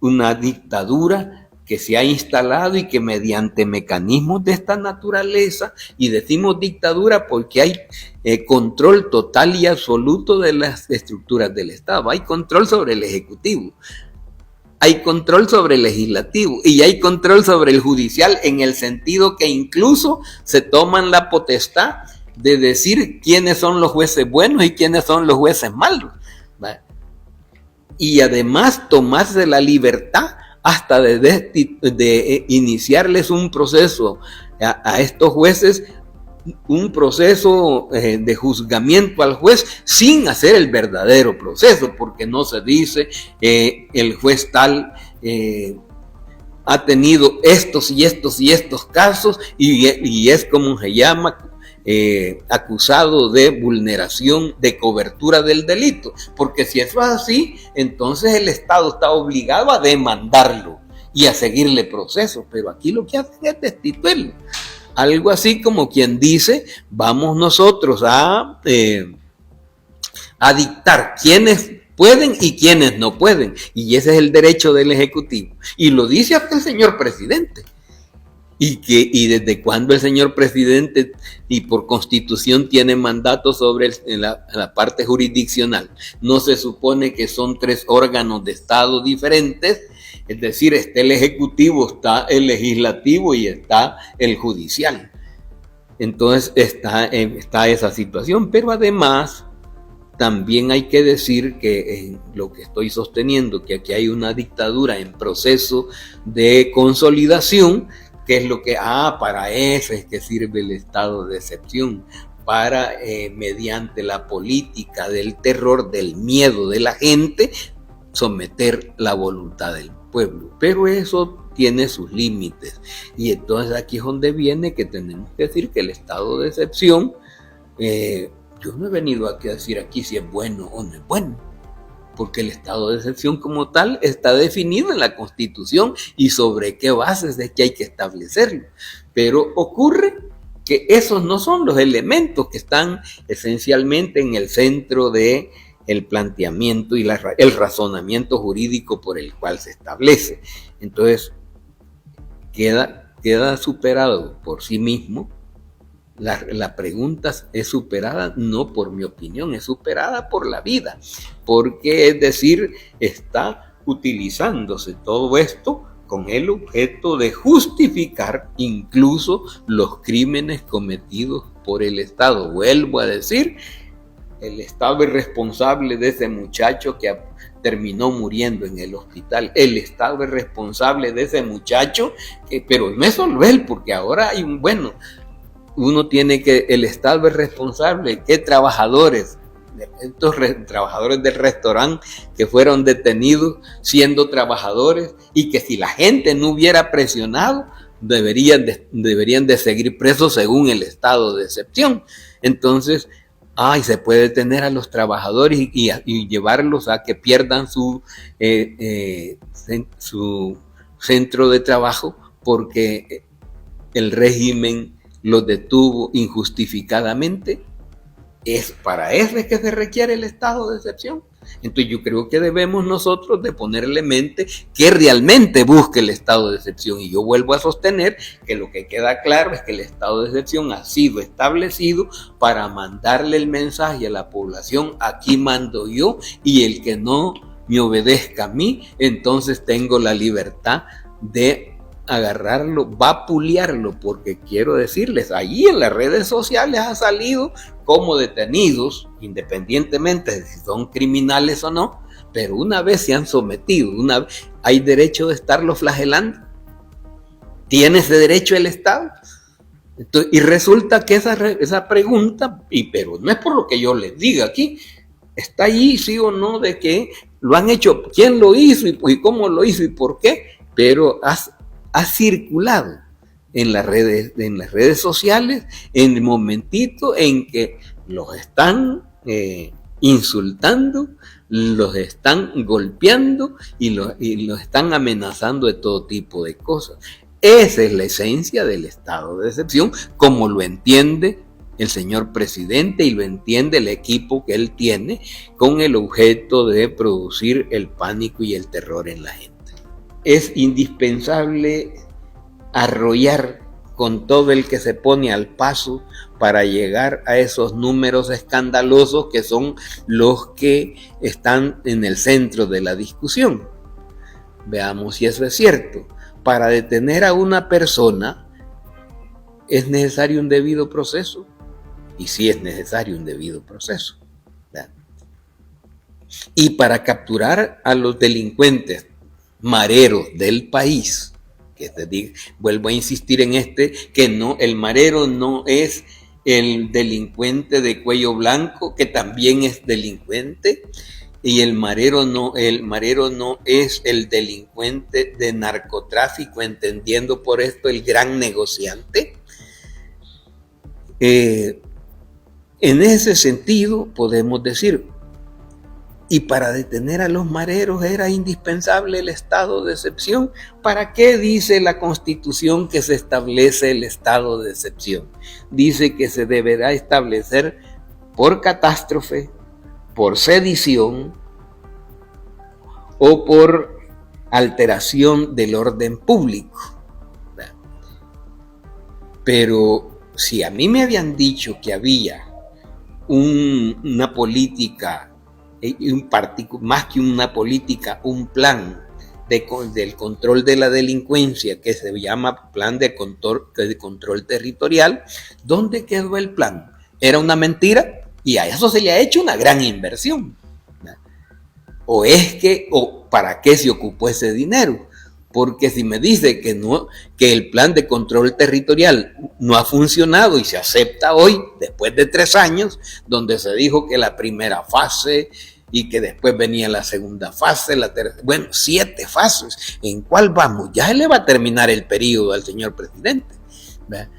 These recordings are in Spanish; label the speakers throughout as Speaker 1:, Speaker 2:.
Speaker 1: una dictadura que se ha instalado y que mediante mecanismos de esta naturaleza, y decimos dictadura porque hay control total y absoluto de las estructuras del Estado, hay control sobre el Ejecutivo, hay control sobre el Legislativo y hay control sobre el Judicial, en el sentido que incluso se toman la potestad de decir quiénes son los jueces buenos y quiénes son los jueces malos, ¿va? Y además tomarse la libertad hasta de iniciarles un proceso a estos jueces, un proceso de juzgamiento al juez sin hacer el verdadero proceso, porque no se dice el juez tal ha tenido estos y estos y estos casos y es como se llama, acusado de vulneración de cobertura del delito, porque si eso es así, entonces el Estado está obligado a demandarlo y a seguirle proceso, pero aquí lo que hacen es destituirlo. Algo así como quien dice, vamos nosotros a dictar quiénes pueden y quiénes no pueden, y ese es el derecho del Ejecutivo, y lo dice hasta el señor presidente. Y desde cuándo el señor presidente y por constitución tiene mandato sobre la parte jurisdiccional. No se supone que son 3 órganos de Estado diferentes, es decir, está el Ejecutivo, está el Legislativo y está el Judicial. Entonces está esa situación, pero además también hay que decir que lo que estoy sosteniendo, que aquí hay una dictadura en proceso de consolidación, que es lo que, para eso es que sirve el estado de excepción, para mediante la política del terror, del miedo de la gente, someter la voluntad del pueblo. Pero eso tiene sus límites, y entonces aquí es donde viene que tenemos que decir que el estado de excepción, yo no he venido aquí a decir aquí si es bueno o no es bueno, porque el estado de excepción como tal está definido en la Constitución y sobre qué bases es que hay que establecerlo. Pero ocurre que esos no son los elementos que están esencialmente en el centro de el planteamiento y el razonamiento jurídico por el cual se establece. Entonces, queda superado por sí mismo. La pregunta es superada no por mi opinión, es superada por la vida, porque es decir, está utilizándose todo esto con el objeto de justificar incluso los crímenes cometidos por el Estado. Vuelvo a decir, el Estado es responsable de ese muchacho que terminó muriendo en el hospital. El Estado es responsable de ese muchacho, pero no es solo él, porque ahora hay uno tiene que, el Estado es responsable, que trabajadores, estos trabajadores del restaurante que fueron detenidos siendo trabajadores, y que si la gente no hubiera presionado, deberían de seguir presos según el estado de excepción. Entonces, se puede detener a los trabajadores y llevarlos a que pierdan su centro de trabajo porque el régimen los detuvo injustificadamente. Es para eso es que se requiere el estado de excepción. Entonces yo creo que debemos nosotros de ponerle mente que realmente busque el estado de excepción, y yo vuelvo a sostener que lo que queda claro es que el estado de excepción ha sido establecido para mandarle el mensaje a la población: aquí mando yo, y el que no me obedezca a mí, entonces tengo la libertad de agarrarlo, vapulearlo, porque quiero decirles, allí en las redes sociales ha salido como detenidos, independientemente de si son criminales o no, pero una vez se han sometido, hay derecho de estarlo flagelando. ¿Tiene ese derecho el Estado? Entonces, y resulta que esa pregunta, pero no es por lo que yo les diga aquí, está allí, sí o no, de que lo han hecho, quién lo hizo y cómo lo hizo y por qué, pero ha circulado en las redes sociales en el momentito en que los están insultando, los están golpeando y los están amenazando de todo tipo de cosas. Esa es la esencia del estado de excepción, como lo entiende el señor presidente y lo entiende el equipo que él tiene, con el objeto de producir el pánico y el terror en la gente. es indispensable arrollar con todo el que se pone al paso para llegar a esos números escandalosos que son los que están en el centro de la discusión. Veamos si eso es cierto. Para detener a una persona es necesario un debido proceso. Y sí es necesario un debido proceso. ¿Verdad? Y para capturar a los delincuentes mareros del país, que te digo, vuelvo a insistir en que no, el marero no es el delincuente de cuello blanco, que también es delincuente, y el marero no es el delincuente de narcotráfico, entendiendo por esto el gran negociante. En ese sentido podemos decir, y para detener a los mareros era indispensable el estado de excepción. ¿Para qué dice la Constitución que se establece el estado de excepción? Dice que se deberá establecer por catástrofe, por sedición o por alteración del orden público. Pero si a mí me habían dicho que había una política, más que una política, un plan del control de la delincuencia que se llama plan de control territorial, ¿dónde quedó el plan? ¿Era una mentira? Y a eso se le ha hecho una gran inversión. ¿O para qué se ocupó ese dinero? Porque si me dice que el plan de control territorial no ha funcionado y se acepta hoy, después de 3 años, donde se dijo que la primera fase y que después venía la segunda fase, la tercera, 7 fases. ¿En cuál vamos? Ya se le va a terminar el periodo al señor presidente, ¿verdad?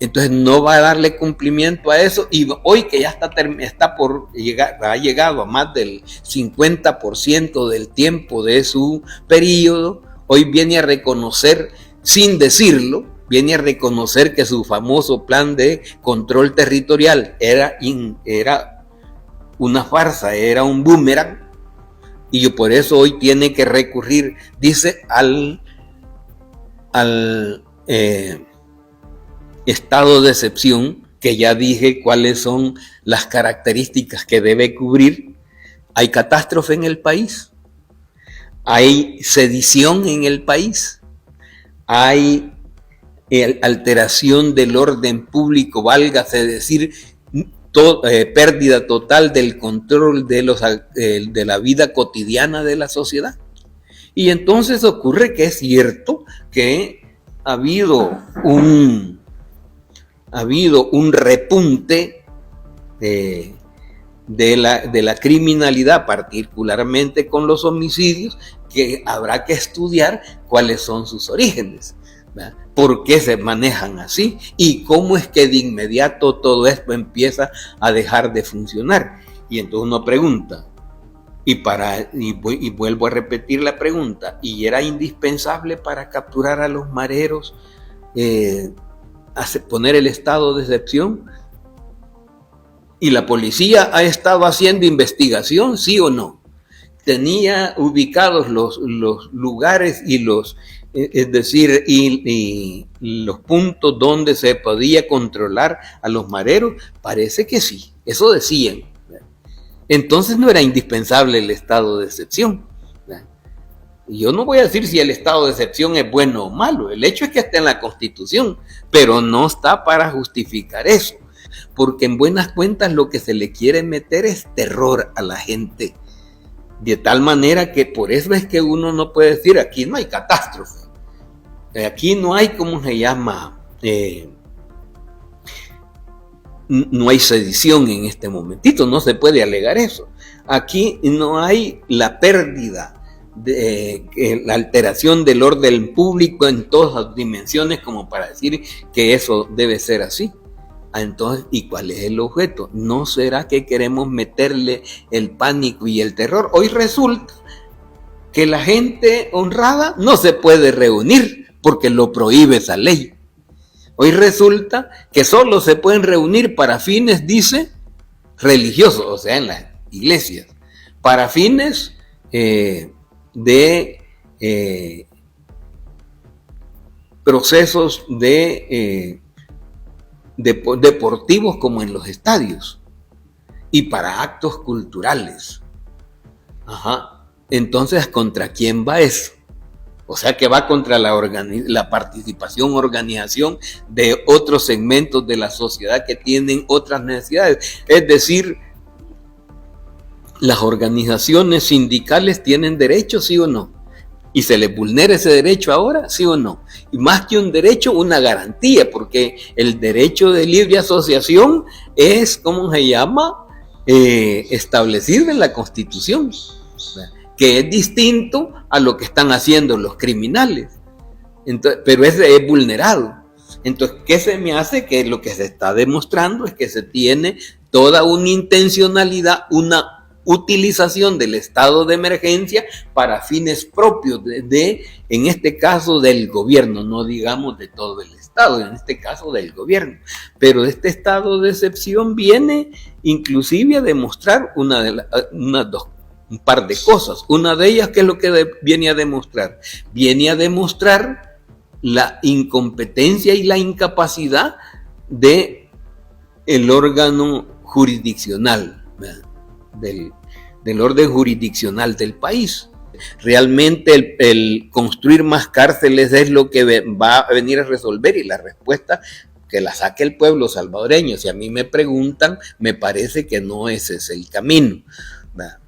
Speaker 1: Entonces no va a darle cumplimiento a eso, y hoy que ya ha llegado a más del 50% del tiempo de su periodo, hoy viene a reconocer, sin decirlo, que su famoso plan de control territorial era una farsa, era un boomerang, y por eso hoy tiene que recurrir, dice, al estado de excepción, que ya dije cuáles son las características que debe cubrir. Hay catástrofe en el país, hay sedición en el país, hay alteración del orden público, válgase decir, pérdida total del control de la vida cotidiana de la sociedad. Y entonces ocurre que es cierto que ha habido un repunte de la criminalidad, particularmente con los homicidios, que habrá que estudiar cuáles son sus orígenes, ¿verdad? ¿Por qué se manejan así? ¿Y cómo es que de inmediato todo esto empieza a dejar de funcionar? Y entonces uno pregunta, y vuelvo a repetir la pregunta, ¿y era indispensable para capturar a los mareros poner el estado de excepción? ¿Y la policía ha estado haciendo investigación, sí o no? ¿Tenía ubicados los lugares y los puntos donde se podía controlar a los mareros? Parece que sí, eso decían. Entonces no era indispensable el estado de excepción. Yo no voy a decir si el estado de excepción es bueno o malo, el hecho es que está en la Constitución, pero no está para justificar eso, porque en buenas cuentas lo que se le quiere meter es terror a la gente, de tal manera que por eso es que uno no puede decir aquí no hay catástrofe, aquí no hay, ¿cómo se llama? No hay sedición en este momentito, no se puede alegar eso. Aquí no hay la pérdida, la alteración del orden público en todas las dimensiones como para decir que eso debe ser así. Entonces, ¿y cuál es el objeto? ¿No será que queremos meterle el pánico y el terror? Hoy resulta que la gente honrada no se puede reunir porque lo prohíbe esa ley. Hoy resulta que solo se pueden reunir para fines, dice, religiosos, o sea, en las iglesias, para fines de procesos deportivos como en los estadios y para actos culturales. Ajá. Entonces, ¿contra quién va eso? O sea que va contra la participación, organización de otros segmentos de la sociedad que tienen otras necesidades. Es decir, las organizaciones sindicales tienen derecho, ¿sí o no? Y se les vulnera ese derecho ahora, ¿sí o no? Y más que un derecho, una garantía, porque el derecho de libre asociación es, ¿cómo se llama? Establecido en la Constitución, que es distinto a lo que están haciendo los criminales. Entonces, pero ese es vulnerado. Entonces, ¿qué se me hace? Que lo que se está demostrando es que se tiene toda una intencionalidad, una utilización del estado de emergencia para fines propios en este caso del gobierno, no digamos de todo el estado, en este caso del gobierno. Pero este estado de excepción viene inclusive a demostrar un par de cosas. Una de ellas, ¿qué es lo que viene a demostrar? Viene a demostrar la incompetencia y la incapacidad del órgano jurisdiccional, del orden jurisdiccional del país. Realmente el construir más cárceles es lo que va a venir a resolver, y la respuesta que la saque el pueblo salvadoreño. Si a mí me preguntan, me parece que no ese es el camino, ¿verdad?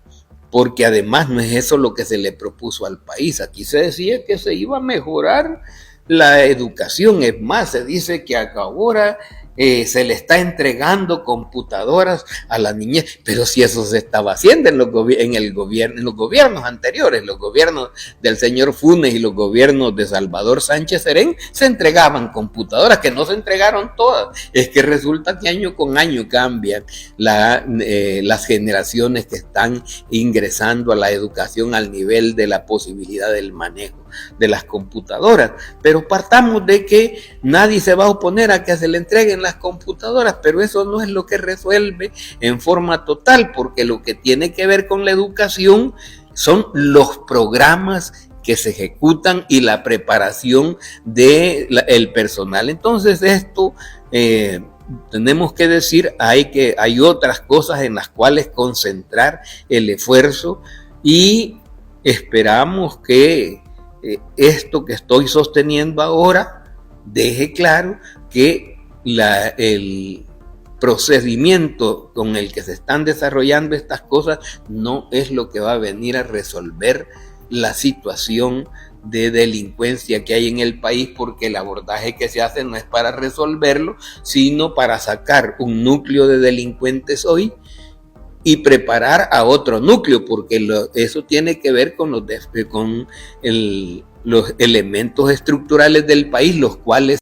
Speaker 1: Porque además no es eso lo que se le propuso al país. Aquí se decía que se iba a mejorar la educación. Es más, se dice que ahora se le está entregando computadoras a la niñez, pero si eso se estaba haciendo en los gobiernos anteriores, los gobiernos del señor Funes y los gobiernos de Salvador Sánchez Serén, se entregaban computadoras, que no se entregaron todas. Es que resulta que año con año cambian las generaciones que están ingresando a la educación al nivel de la posibilidad del manejo de las computadoras. Pero partamos de que nadie se va a oponer a que se le entreguen las computadoras, pero eso no es lo que resuelve en forma total, porque lo que tiene que ver con la educación son los programas que se ejecutan y la preparación del personal. Entonces esto tenemos que decir, hay otras cosas en las cuales concentrar el esfuerzo, y esperamos que esto que estoy sosteniendo ahora deje claro que el procedimiento con el que se están desarrollando estas cosas no es lo que va a venir a resolver la situación de delincuencia que hay en el país, porque el abordaje que se hace no es para resolverlo, sino para sacar un núcleo de delincuentes hoy y preparar a otro núcleo, porque eso tiene que ver con los elementos estructurales del país, los cuales